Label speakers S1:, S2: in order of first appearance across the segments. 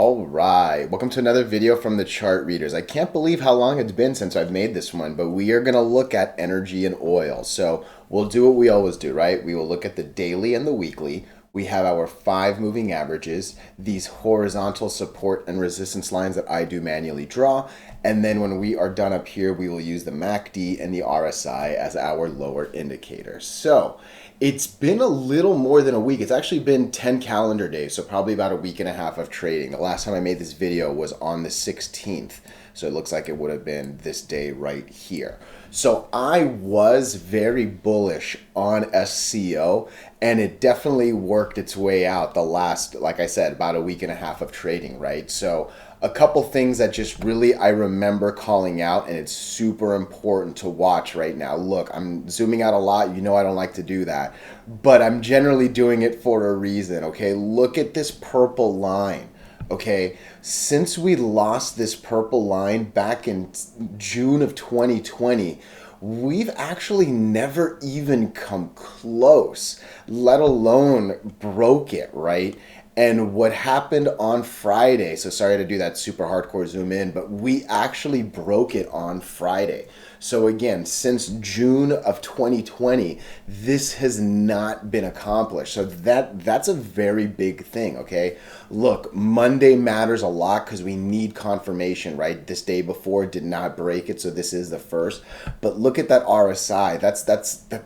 S1: All right, welcome to another video from the chart readers. I can't believe how long it's been since I've made this one, but we are going to look at energy and oil. So we'll do what we always do, right? We will look at the daily and the weekly. We have our 5 moving averages, these horizontal support and resistance lines that I do manually draw. And then when we are done up here, we will use the MACD and the RSI as our lower indicators. So it's been a little more than a week. It's actually been 10 calendar days, so probably about a week and a half of trading. The last time I made this video was on the 16th, so it looks like it would have been this day right here. So I was very bullish on SCO, and it definitely worked its way out the last, like I said, about a week and a half of trading, right? So a couple things that just really I remember calling out, and it's super important to watch right now. Look, I'm zooming out a lot. You know I don't like to do that, but I'm generally doing it for a reason, okay? Look at this purple line. Okay, since we lost this purple line back in June of 2020, we've actually never even come close, let alone broke it, right? And what happened on Friday, so sorry to do that super hardcore zoom in, but we actually broke it on Friday. So again, since June of 2020, this has not been accomplished. So that's a very big thing, okay? Look, Monday matters a lot because we need confirmation, right? This day before did not break it, so this is the first. But look at that RSI.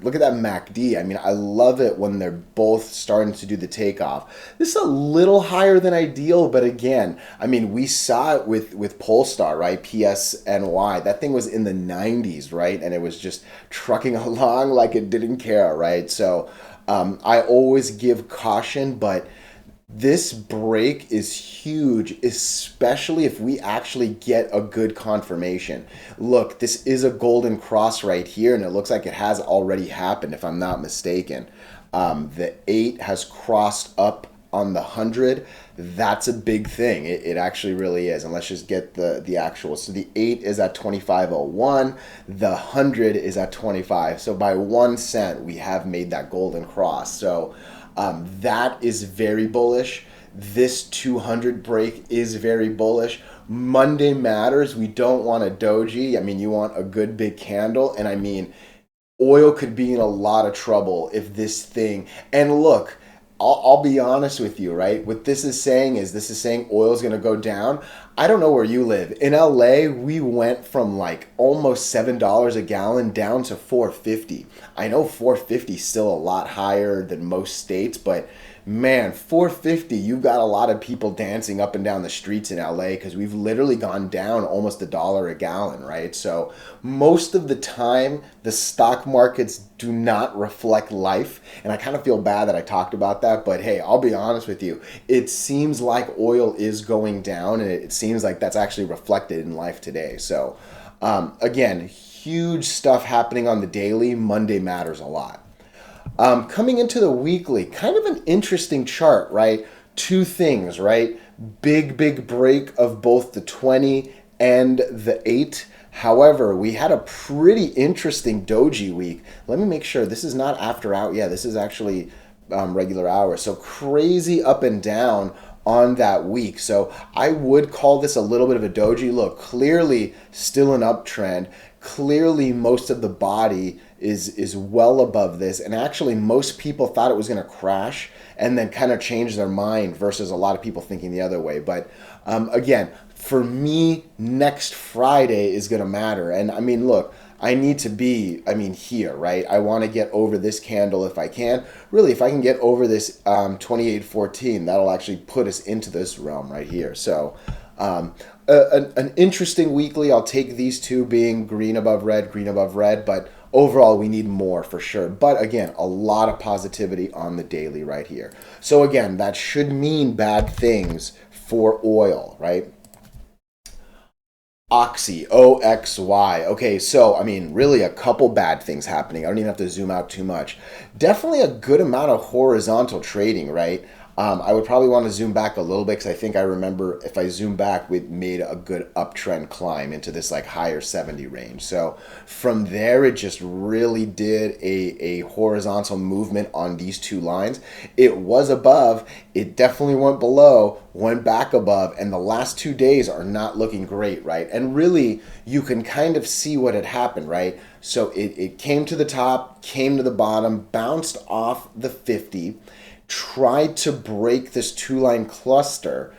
S1: Look at that MACD. I mean, I love it when they're both starting to do the takeoff. This is a little higher than ideal, but again, I mean, we saw it with Polestar, right? PSNY. That thing was in the 90s, right? And it was just trucking along like it didn't care, right? So I always give caution, but this break is huge, especially if we actually get a good confirmation. Look, this is a golden cross right here, and it looks like it has already happened, if I'm not mistaken. The 8 has crossed up on the 100. That's a big thing. It actually really is. And let's just get the actual. So the 8 is at 25.01. The 100 is at 25. So by 1 cent, we have made that golden cross. So that is very bullish. This 200 break is very bullish. Monday matters. We don't want a doji. I mean, you want a good big candle. And I mean, oil could be in a lot of trouble if this thing. And look, I'll be honest with you, right? What this is saying oil is going to go down. I don't know where you live. In LA, we went from like almost $7 a gallon down to $4.50. I know $4.50 is still a lot higher than most states, but man, $4.50, you got a lot of people dancing up and down the streets in LA because we've literally gone down almost $1 a gallon, right? So most of the time, the stock markets do not reflect life. And I kind of feel bad that I talked about that, but hey, I'll be honest with you. It seems like oil is going down, and it seems like that's actually reflected in life today. So again, huge stuff happening on the daily. Monday matters a lot. Coming into the weekly, kind of an interesting chart, right? Two things, right? Big break of both the 20 and the 8. However, we had a pretty interesting doji week. Let me make sure this is not after hour. Yeah, this is actually regular hours. So crazy up and down on that week. So I would call this a little bit of a doji. Look, clearly still an uptrend. Clearly most of the body is well above this, and actually most people thought it was going to crash and then kind of change their mind versus a lot of people thinking the other way. But again, for me, next Friday is going to matter. And I mean, look, I need to be, here, right? I want to get over this candle if I can. Really, if I can get over this 28.14, that'll actually put us into this realm right here. So an interesting weekly. I'll take these two being green above red, but overall we need more for sure. But again, a lot of positivity on the daily right here. So again, that should mean bad things for oil, right? OXY, OXY. Okay, so I mean, really a couple bad things happening. I don't even have to zoom out too much. Definitely a good amount of horizontal trading, right? I would probably want to zoom back a little bit because I think I remember if I zoom back, we made a good uptrend climb into this like higher 70 range. So from there, it just really did a horizontal movement on these two lines. It was above, it definitely went below, went back above, and the last 2 days are not looking great, right? And really, you can kind of see what had happened, right? So it came to the top, came to the bottom, bounced off the 50, tried to break this two-line cluster,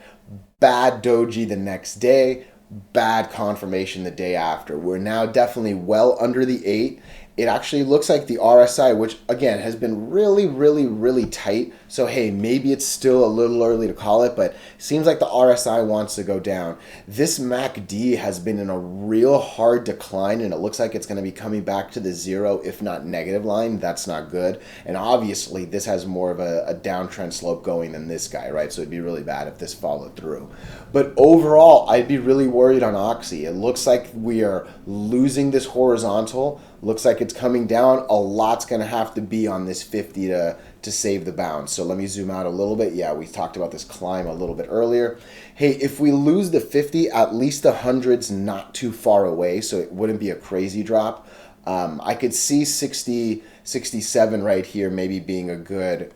S1: bad doji the next day, bad confirmation the day after. We're now definitely well under the 8. It actually looks like the RSI, which again has been really, really, really tight. So hey, maybe it's still a little early to call it, but seems like the RSI wants to go down. This MACD has been in a real hard decline, and it looks like it's going to be coming back to the 0, if not negative line. That's not good. And obviously, this has more of a downtrend slope going than this guy, right? So it'd be really bad if this followed through. But overall, I'd be really worried on OXY. It looks like we are losing this horizontal. Looks like it's coming down. A lot's going to have to be on this 50 to save the bounce. So let me zoom out a little bit. Yeah, we talked about this climb a little bit earlier. Hey, if we lose the 50, at least the 100's not too far away, so it wouldn't be a crazy drop. I could see 60, 67 right here maybe being a good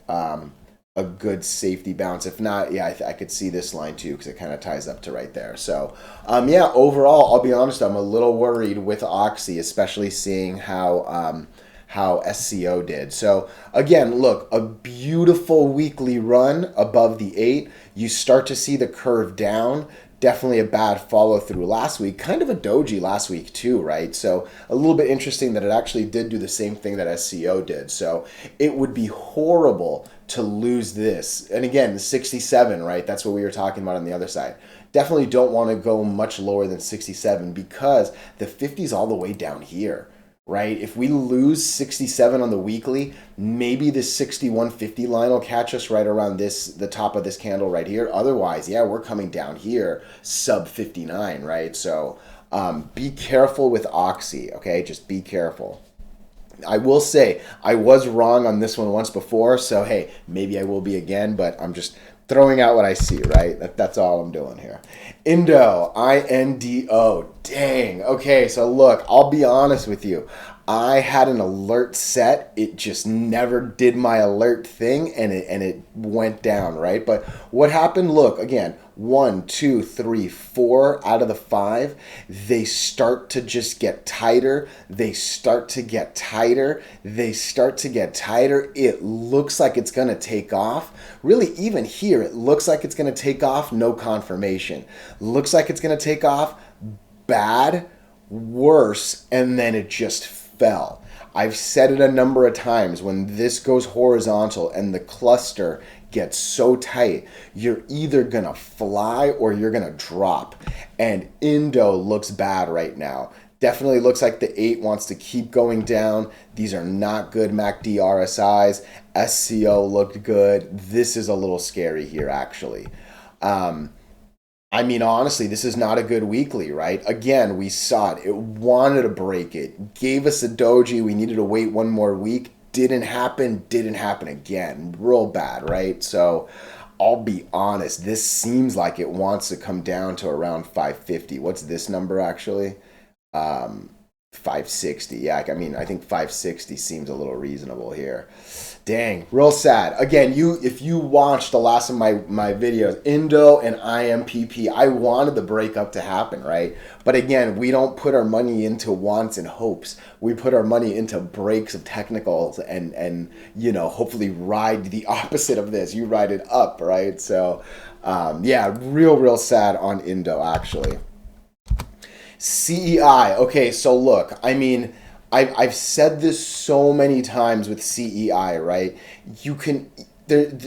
S1: safety bounce. If not, yeah, I could see this line too because it kind of ties up to right there. So yeah, overall, I'll be honest, I'm a little worried with OXY, especially seeing how SCO did. So again, look, a beautiful weekly run above the 8. You start to see the curve down. Definitely a bad follow through last week. Kind of a doji last week too, right? So a little bit interesting that it actually did do the same thing that SCO did. So it would be horrible to lose this. And again, 67, right? That's what we were talking about on the other side. Definitely don't want to go much lower than 67 because the 50 is all the way down here, right? If we lose 67 on the weekly, maybe this 61.50 line will catch us right around the top of this candle right here. Otherwise, yeah, we're coming down here sub 59, right? So be careful with OXY, okay? Just be careful. I will say I was wrong on this one once before, so hey, maybe I will be again, but I'm just throwing out what I see, right? That's all I'm doing here. INDO, INDO. Dang. Okay, so look, I'll be honest with you. I had an alert set. It just never did my alert thing, and it went down, right? But what happened? Look, again, 1, 2, 3, 4 out of the 5, they start to just get tighter. They start to get tighter. They start to get tighter. It looks like it's going to take off. Really, even here, it looks like it's going to take off. No confirmation. Looks like it's going to take off. Bad, worse, and then it just fell. I've said it a number of times. When this goes horizontal and the cluster gets so tight, you're either gonna fly or you're gonna drop. And INDO looks bad right now. Definitely looks like the 8 wants to keep going down. These are not good MACD RSIs. SCO looked good. This is a little scary here, actually. I mean, honestly, this is not a good weekly, right? Again, we saw it. It wanted to break it. Gave us a doji. We needed to wait one more week. Didn't happen. Didn't happen again. Real bad, right? So I'll be honest. This seems like it wants to come down to around 550. What's this number, actually? 560. Yeah, I mean, I think 560 seems a little reasonable here. Dang, real sad. Again, if you watched the last of my videos, INDO and IMPP, I wanted the breakup to happen, right? But again, we don't put our money into wants and hopes. We put our money into breaks of technicals and you know, hopefully ride the opposite of this. You ride it up, right? So yeah, real sad on INDO, actually. CEI. Okay, so look, I mean, I've said this so many times with CEI, right? You can, I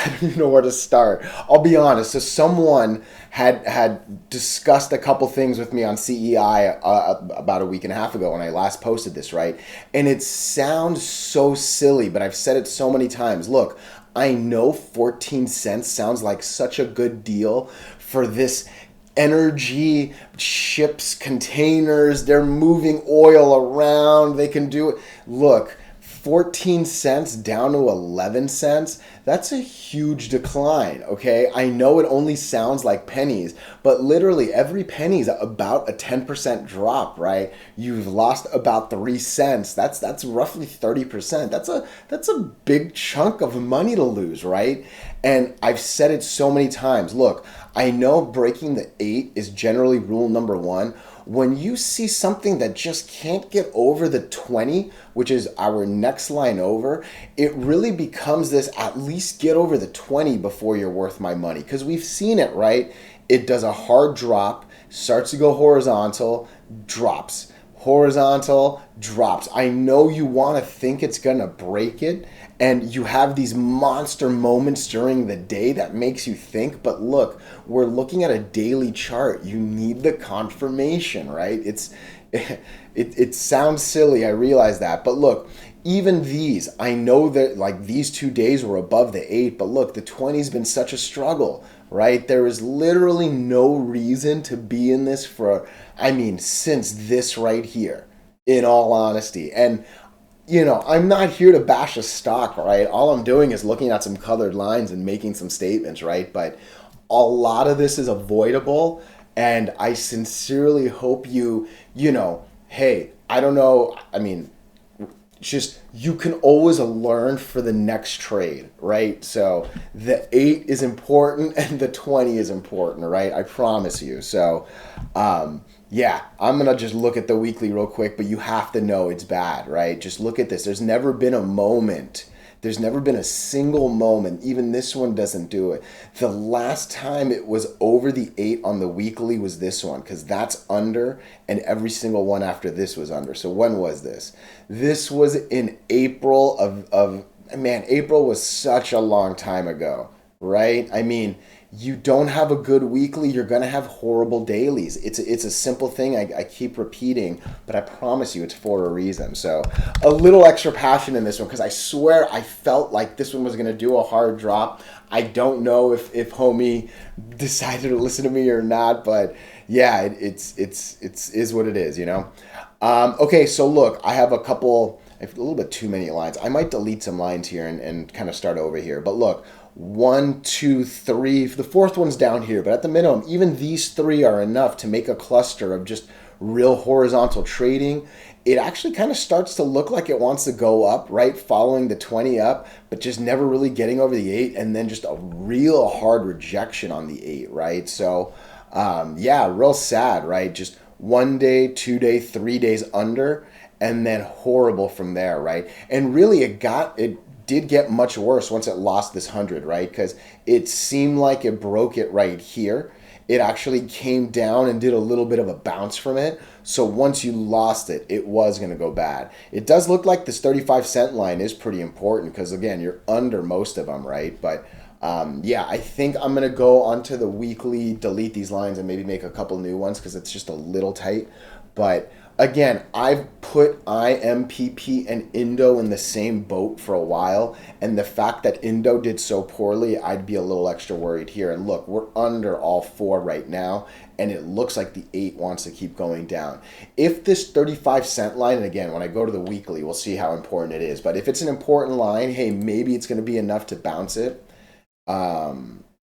S1: don't even know where to start. I'll be honest. So someone had discussed a couple things with me on CEI about a week and a half ago when I last posted this, right? And it sounds so silly, but I've said it so many times. Look, I know 14 cents sounds like such a good deal for this energy, ships, containers, they're moving oil around, they can do it. Look, 14 cents down to 11 cents, That's a huge decline, okay? I know it only sounds like pennies, but literally every penny is about a 10% drop, right? You've lost about 3 cents. That's roughly 30%. That's a big chunk of money to lose, right? And I've said it so many times. Look, I know breaking the 8 is generally rule number 1. When you see something that just can't get over the 20, which is our next line over, it really becomes this, at least get over the 20 before you're worth my money. Because we've seen it, right? It does a hard drop, starts to go horizontal, drops. Horizontal, drops. I know you want to think it's going to break it, and you have these monster moments during the day that makes you think, but look, we're looking at a daily chart. You need the confirmation, right? It sounds silly, I realize that, but look, even these, I know that like these 2 days were above the 8, but look, the 20's been such a struggle, right? There is literally no reason to be in this for, I mean, since this right here, in all honesty. And I'm not here to bash a stock, right? All I'm doing is looking at some colored lines and making some statements, right? But a lot of this is avoidable, and I sincerely hope hey, I don't know, I mean, just you can always learn for the next trade, right? So the 8 is important and the 20 is important, right? I promise you. So yeah, I'm gonna just look at the weekly real quick, but you have to know it's bad, right? Just look at this. There's never been a moment, there's never been a single moment, even this one doesn't do it. The last time it was over the 8 on the weekly was this one, because that's under, and every single one after this was under. So when was this? This was in April man, April was such a long time ago, right? I mean, you don't have a good weekly, you're going to have horrible dailies. It's a simple thing I keep repeating, but I promise you it's for a reason. So a little extra passion in this one, because I swear I felt like this one was going to do a hard drop. I don't know if homie decided to listen to me or not, but yeah, it's is what it is, Okay, so look, I have a little bit too many lines. I might delete some lines here and kind of start over here. But look, 1, 2, 3. The fourth one's down here, but at the minimum, even these 3 are enough to make a cluster of just real horizontal trading. It actually kind of starts to look like it wants to go up, right? Following the 20 up, but just never really getting over the 8, and then just a real hard rejection on the 8, right? So, yeah, real sad, right? Just 1 day, 2 day, 3 days under, and then horrible from there, right? And really it did get much worse once it lost this 100, right? Because it seemed like it broke it right here. It actually came down and did a little bit of a bounce from it. So once you lost it, it was going to go bad. It does look like this 35-cent line is pretty important because, again, you're under most of them, right? But yeah, I think I'm going to go onto the weekly, delete these lines, and maybe make a couple new ones because it's just a little tight. But again, I've put IMPP and INDO in the same boat for a while, and the fact that INDO did so poorly, I'd be a little extra worried here. And look, we're under all 4 right now, and it looks like the 8 wants to keep going down. If this 35-cent line, and again, when I go to the weekly, we'll see how important it is, but if it's an important line, hey, maybe it's going to be enough to bounce it.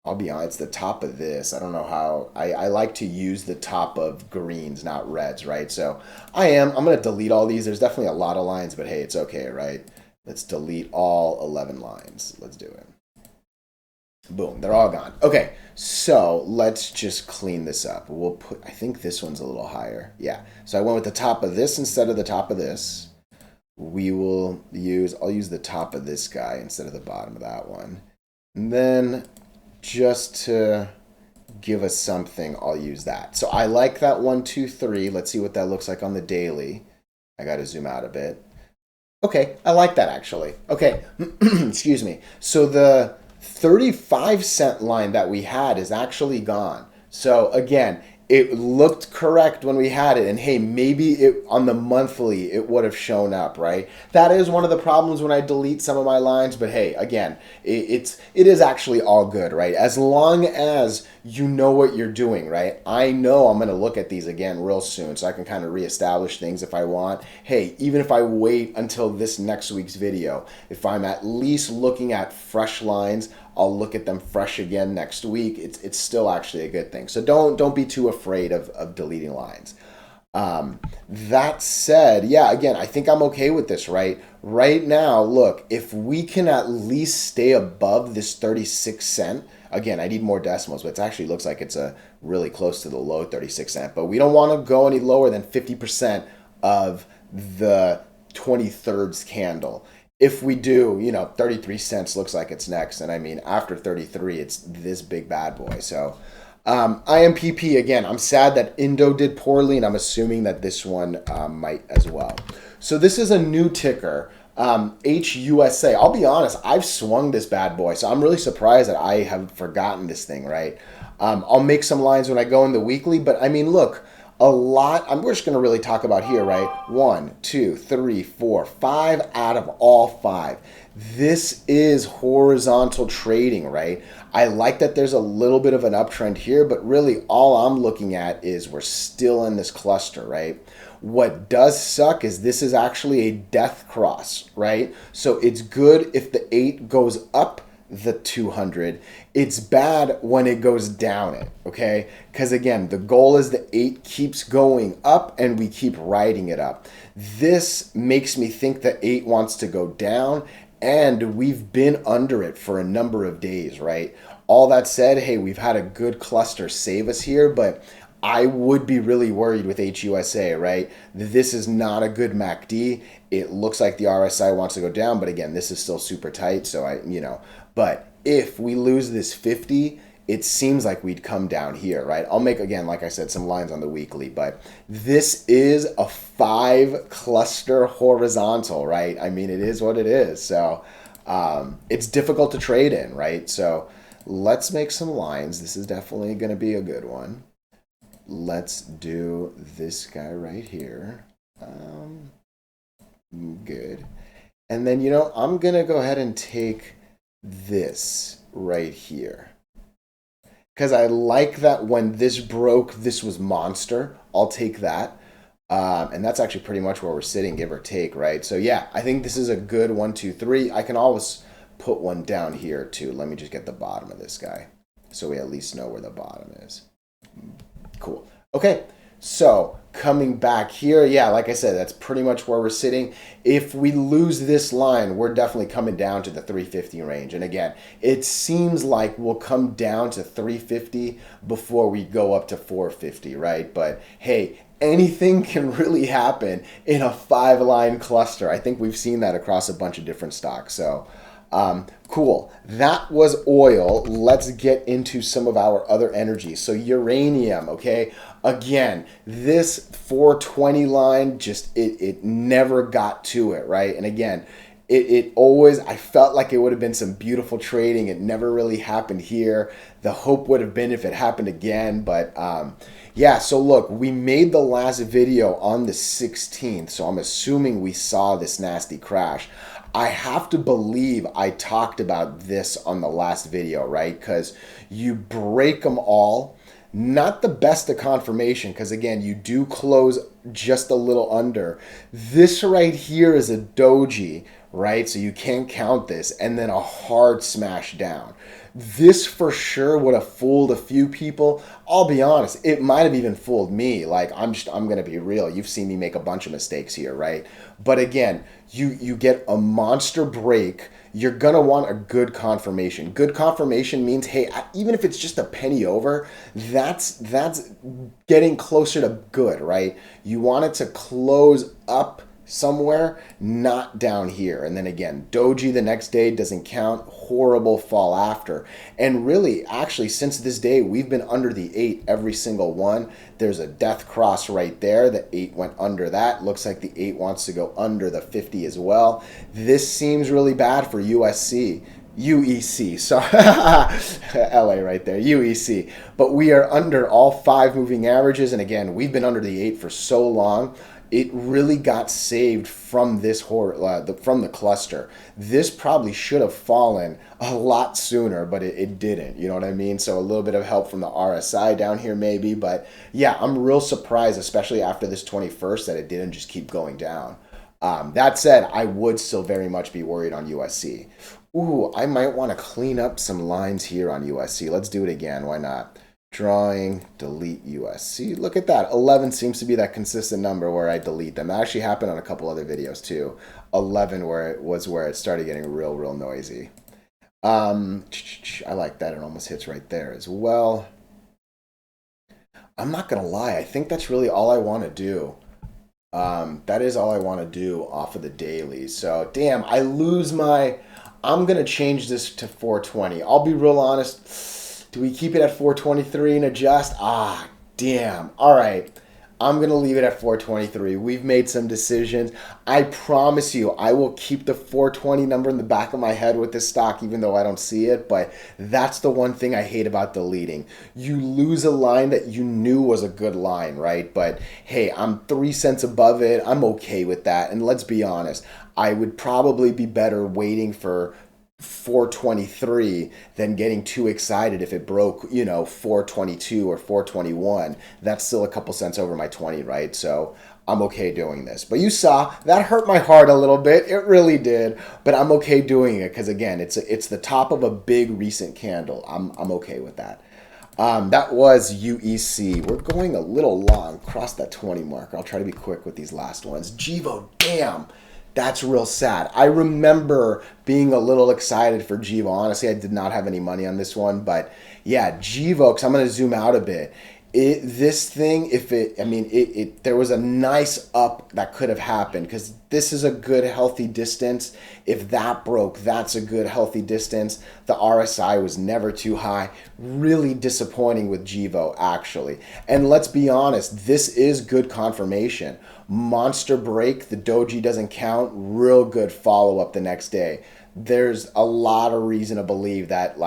S1: I'll be honest, the top of this, I don't know how, I like to use the top of greens, not reds, right? So I'm going to delete all these. There's definitely a lot of lines, but hey, it's okay, right? Let's delete all 11 lines. Let's do it. Boom, they're all gone. Okay, so let's just clean this up. I think this one's a little higher. Yeah, so I went with the top of this instead of the top of this. I'll use the top of this guy instead of the bottom of that one. And then just to give us something, I'll use that. So I like that 1, 2, 3. Let's see what that looks like on the daily. I got to zoom out a bit. Okay, I like that actually. Okay, excuse me. So the 35-cent line that we had is actually gone. So again, it looked correct when we had it, and hey, maybe it on the monthly it would have shown up, right? That is one of the problems when I delete some of my lines, but hey, again, it is actually all good, right? As long as you know what you're doing, right? I know I'm going to look at these again real soon, so I can kind of reestablish things if I want. Hey, even if I wait until this next week's video, if I'm at least looking at fresh lines, I'll look at them fresh again next week. It's still actually a good thing. So don't be too afraid of deleting lines. That said, yeah, again, I think I'm okay with this, right? Right now, look, if we can at least stay above this 36 cent, again, I need more decimals, but it actually looks like it's a really close to the low 36 cent, but we don't want to go any lower than 50% of the 23rd candle. If we do, 33 cents looks like it's next. And I mean, after 33, it's this big bad boy. So IMPP, again, I'm sad that INDO did poorly, and I'm assuming that this one might as well. So this is a new ticker, HUSA. I'll be honest, I've swung this bad boy, so I'm really surprised that I have forgotten this thing, right? I'll make some lines when I go in the weekly, but I mean, look, we're just going to really talk about here, right? 1, 2, 3, 4, 5 out of all 5. This is horizontal trading, right? I like that there's a little bit of an uptrend here, but really all I'm looking at is we're still in this cluster, right? What does suck is this is actually a death cross, right? So it's good if the 8 goes up the 200. It's bad when it goes down it, okay? Because again, the goal is the 8 keeps going up and we keep riding it up. This makes me think the 8 wants to go down, and we've been under it for a number of days, right? All that said, hey, we've had a good cluster save us here, but I would be really worried with HUSA, right? This is not a good MACD. It looks like the RSI wants to go down, but again, this is still super tight, so but if we lose this 50, it seems like we'd come down here, right? I'll make, again, like I said, some lines on the weekly, but this is a 5 cluster horizontal, right? I mean, it is what it is. So it's difficult to trade in, right? So let's make some lines. This is definitely going to be a good one. Let's do this guy right here. Good. And then, I'm going to go ahead and take this right here, because I like that when this broke, this was monster. I'll take that. And that's actually pretty much where we're sitting, give or take, right? So yeah, I think this is a good 1, 2, 3. I can always put one down here too. Let me just get the bottom of this guy so we at least know where the bottom is. Cool. Okay, so coming back here, yeah, like I said, that's pretty much where we're sitting. If we lose this line, we're definitely coming down to the 350 range. And again, it seems like we'll come down to 350 before we go up to 450, right? But hey, anything can really happen in a 5-line cluster. I think we've seen that across a bunch of different stocks. So cool. That was oil. Let's get into some of our other energies. So uranium, okay? Again, this 420 line, just it never got to it, right? And again, it always, I felt like it would have been some beautiful trading. It never really happened here. The hope would have been if it happened again, but yeah, so look, we made the last video on the 16th, so I'm assuming we saw this nasty crash. I have to believe I talked about this on the last video, right? Because you break them all. Not the best of confirmation, because again, you do close just a little under. This right here is a doji, right? So you can't count this, and then a hard smash down. This for sure would have fooled a few people. I'll be honest, it might have even fooled me. Like, I'm gonna be real. You've seen me make a bunch of mistakes here, right? But again, you get a monster break. You're gonna want a good confirmation. Good confirmation means, hey, even if it's just a penny over, that's getting closer to good, right? You want it to close up somewhere, not down here. And then again, doji the next day doesn't count. Horrible fall after. And really, actually, since this day, we've been under the 8 every single one. There's a death cross right there. The 8 went under that. Looks like the 8 wants to go under the 50 as well. This seems really bad for USC. UEC, so LA right there, UEC. But we are under all 5 moving averages, and again, we've been under the 8 for so long. It really got saved from from the cluster. This probably should have fallen a lot sooner, but it didn't. You know what I mean? So a little bit of help from the RSI down here maybe, but yeah, I'm real surprised, especially after this 21st, that it didn't just keep going down. That said, I would still very much be worried on USC. Ooh, I might want to clean up some lines here on USC. Let's do it again. Why not? Drawing, delete USC. Look at that. 11 seems to be that consistent number where I delete them. That actually happened on a couple other videos too. 11 where it started getting real noisy. I like that. It almost hits right there as well. I'm not going to lie. I think that's really all I want to do. That is all I want to do off of the daily. So, damn, I lose my... I'm going to change this to 420. I'll be real honest. Do we keep it at 423 and adjust? Ah, damn. All right. I'm going to leave it at 423. We've made some decisions. I promise you, I will keep the 420 number in the back of my head with this stock, even though I don't see it. But that's the one thing I hate about deleting. You lose a line that you knew was a good line, right? But hey, I'm 3 cents above it. I'm okay with that. And let's be honest, I would probably be better waiting for 423 than getting too excited if it broke, 422 or 421. That's still a couple cents over my 20, right? So I'm okay doing this. But you saw that hurt my heart a little bit. It really did. But I'm okay doing it because again, it's the top of a big recent candle. I'm okay with that. That was UEC. We're going a little long, cross that 20 mark. I'll try to be quick with these last ones. GEVO, damn. That's real sad. I remember being a little excited for GEVO. Honestly, I did not have any money on this one, but yeah, GEVO, because I'm going to zoom out a bit. This thing, there was a nice up that could have happened because this is a good healthy distance. If that broke, that's a good healthy distance. The RSI was never too high. Really disappointing with GEVO actually. And let's be honest, this is good confirmation. Monster break, the doji doesn't count. Real good follow up the next day. There's a lot of reason to believe that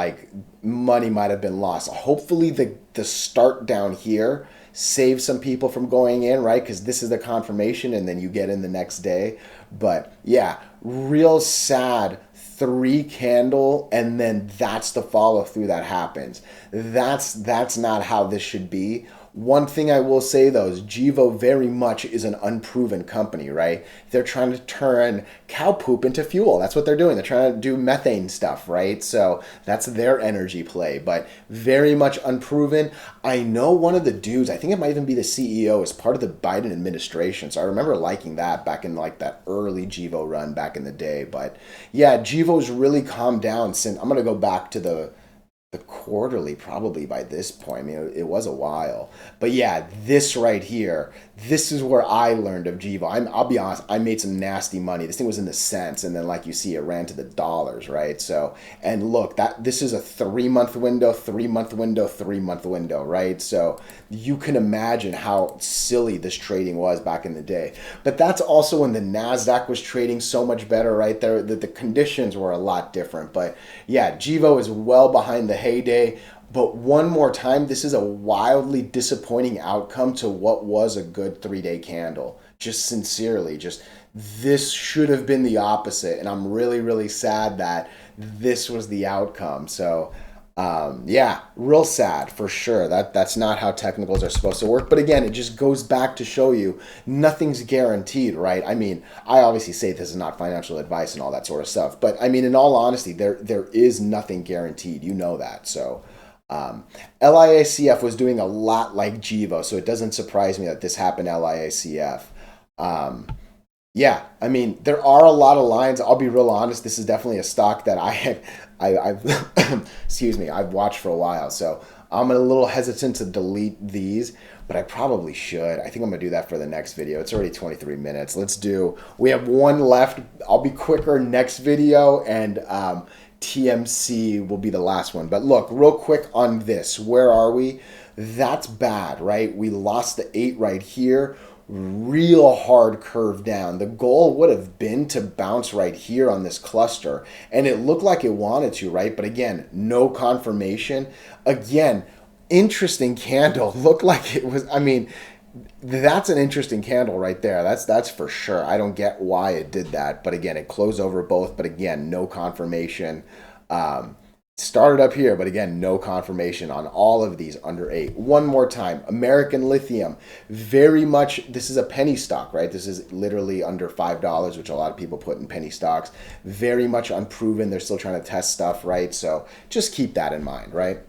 S1: money might have been lost. Hopefully the start down here saves some people from going in, right? Because this is the confirmation and then you get in the next day. But yeah, real sad 3 candle and then that's the follow through that happens. That's not how this should be. One thing I will say though is GEVO very much is an unproven company, right? They're trying to turn cow poop into fuel. That's what they're doing. They're trying to do methane stuff, right? So that's their energy play, but very much unproven. I know one of the dudes, I think it might even be the CEO, is part of the Biden administration. So I remember liking that back in that early GEVO run back in the day. But yeah, GEVO's really calmed down since, I'm going to go back to the quarterly probably by this point. I mean, it was a while. But yeah, this right here, this is where I learned of GEVO. I'll be honest, I made some nasty money. This thing was in the cents, and then like you see, it ran to the dollars, right? So, and look, this is a 3-month window, 3-month window, 3-month window, right? So you can imagine how silly this trading was back in the day. But that's also when the NASDAQ was trading so much better, right? The conditions were a lot different. But yeah, GEVO is well behind the heyday. But one more time, this is a wildly disappointing outcome to what was a good 3-day candle. Just sincerely, this should have been the opposite. And I'm really sad that this was the outcome. So yeah, real sad for sure. That's not how technicals are supposed to work. But again, it just goes back to show you nothing's guaranteed, right? I mean, I obviously say this is not financial advice and all that sort of stuff. But I mean, in all honesty, there is nothing guaranteed. You know that. So LIACF was doing a lot like GEVO, so it doesn't surprise me that this happened to LIACF. Yeah, I mean, there are a lot of lines. I'll be real honest. This is definitely a stock that I've excuse me, I've watched for a while. So I'm a little hesitant to delete these, but I probably should. I think I'm gonna do that for the next video. It's already 23 minutes. We have one left. I'll be quicker next video, and TMC will be the last one. But look, real quick on this, where are we? That's bad, right? We lost the 8 right here. real hard curve down. The goal would have been to bounce right here on this cluster, and it looked like it wanted to, right? But again, no confirmation. Again, interesting candle. Looked like it was, I mean, that's an interesting candle right there. That's for sure. I don't get why it did that, but again, it closed over both, but again, no confirmation. Started up here, but again, no confirmation on all of these under 8. One more time, American Lithium, very much, this is a penny stock, right? This is literally under $5, which a lot of people put in penny stocks. Very much unproven. They're still trying to test stuff, right? So just keep that in mind, right?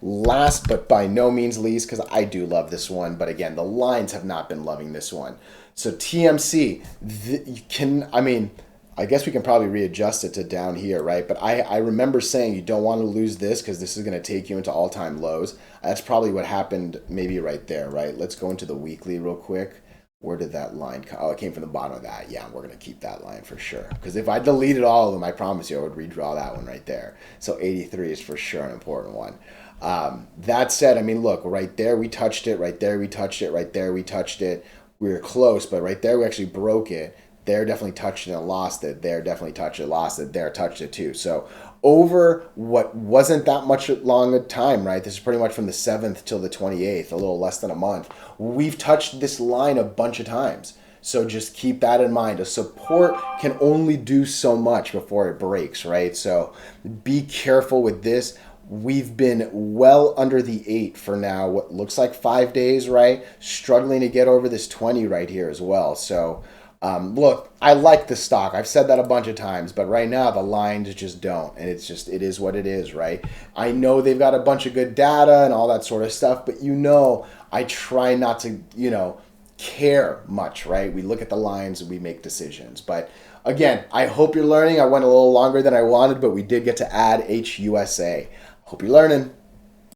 S1: Last but by no means least, because I do love this one, but again, the lines have not been loving this one. So TMC, I guess we can probably readjust it to down here, right? But I remember saying you don't want to lose this because this is going to take you into all-time lows. That's probably what happened maybe right there, right? Let's go into the weekly real quick. Where did that line come? Oh, it came from the bottom of that. Yeah, we're going to keep that line for sure. Because if I deleted all of them, I promise you I would redraw that one right there. So 83 is for sure an important one. That said, I mean, look, right there we touched it. Right there we touched it. Right there we touched it. We were close, but right there we actually broke it. There definitely touched it and lost it. There definitely touched it, lost it. There touched it too. So over what wasn't that much long a time, right? This is pretty much from the 7th till the 28th, a little less than a month. We've touched this line a bunch of times. So just keep that in mind. A support can only do so much before it breaks, right? So be careful with this. We've been well under the 8 for now, what looks like 5 days, right? Struggling to get over this 20 right here as well. So look, I like the stock. I've said that a bunch of times, but right now the lines just don't. And it is what it is, right? I know they've got a bunch of good data and all that sort of stuff, but I try not to, care much, right? We look at the lines and we make decisions. But again, I hope you're learning. I went a little longer than I wanted, but we did get to add HUSA. Hope you're learning.